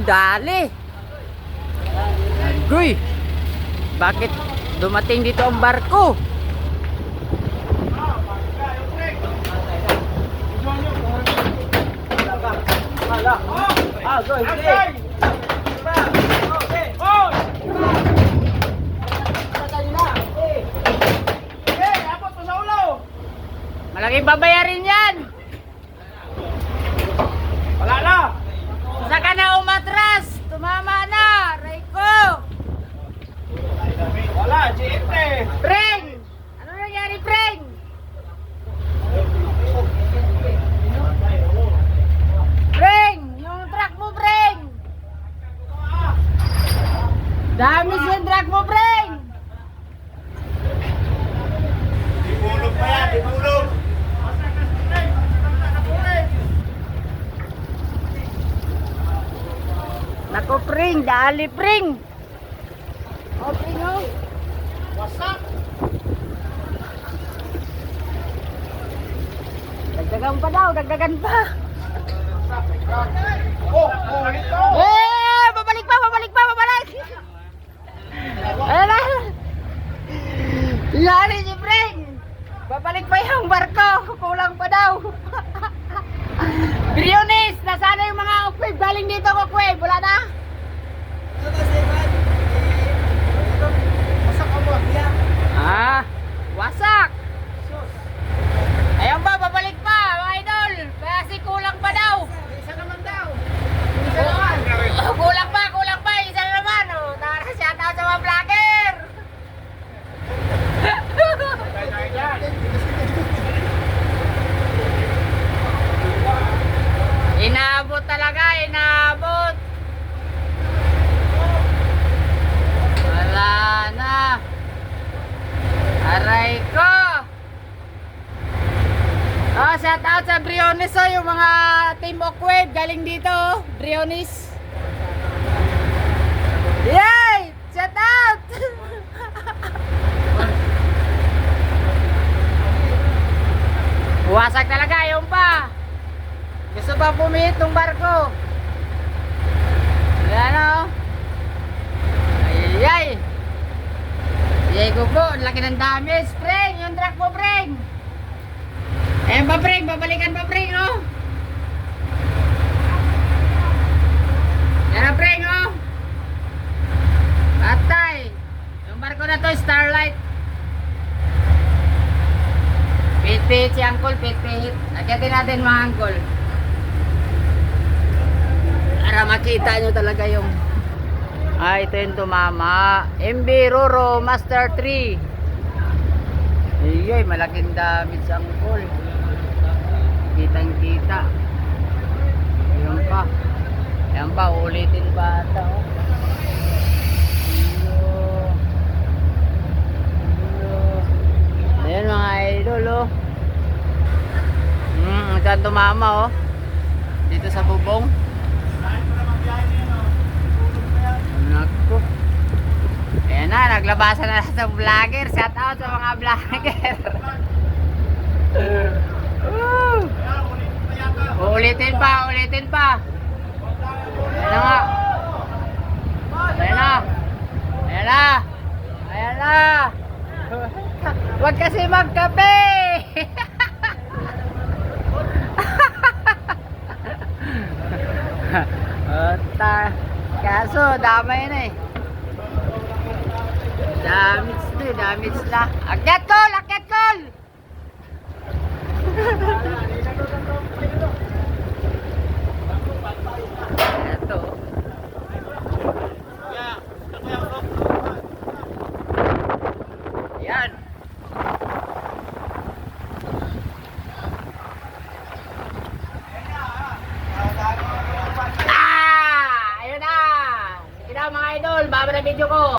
dali. Agoy. Bakit dumating dito ang barko? Malaking babayarin yan. Wala na! Sa ka na umatras. Tumama na. Raiko. Wala, GFT! Preng. Ano nangyari, Preng? Preng. Yung truck mo, Preng. Damis yung truck mo, Preng. Dibulog pa yan, dibulog! Nako, Preng. Dali, Preng. O, Preng, o. Wasak! Dagdagan pa daw. Dagdagan pa. Oh, ito! Eh! Babalik pa, babalik pa, babalik! Ayan na! Yari si Preng! Babalik pa yung barko! Kulang pa daw! Briones! Nasaan yung mga ukwib? Galing dito ko, ukwib! Wala na? Wasak ang buhak. Ah! Wasak! Ayan pa, babalik pa, mga idol! Kasi kulang pa daw! Isa naman daw! Kulang pa, kulang pa! Isa na naman! Oh, shout out sa mga vlogger! Inaabot talaga, inaabot. Wala na. Aray ko. Oh, shout out sa Briones, oh, yung mga team Okweb galing dito, oh. Briones. Yay! Shout out! Wasak talaga, yung pa. Gusto pa pumihit tong barko. Ayan o. Ayayay. Ayay ko po. Laki ng damage. Preng. Yung truck mo, Preng. Ayan pa, Preng. Babalikan pa, Preng, o. Ayan na, Preng, o. Patay. Yung barko na to, Starlight. Pit-pit si Uncle. Pit-pit. Akitin natin, mga Uncle. Para makita nyo talaga yung ito yung tumama. MB Roro Master 3. Ayay, malaking damage ang pool. Kitang kita. Ayan pa. Ayan pa, ulitin pa ata, oh. Ayan mga idol, oh. Saan tumama, oh. Dito sa bubong. Nako. Ayan na, naglabasan na sa vlogger. Shout out sa mga vlogger. Ulitin pa, ulitin pa. Ayan na nga. Ayan na. Ayan na. Ayan na. Huwag kasi magkape. Kaso, damay na eh. Damage na eh, damage na. Agyat ko, laki!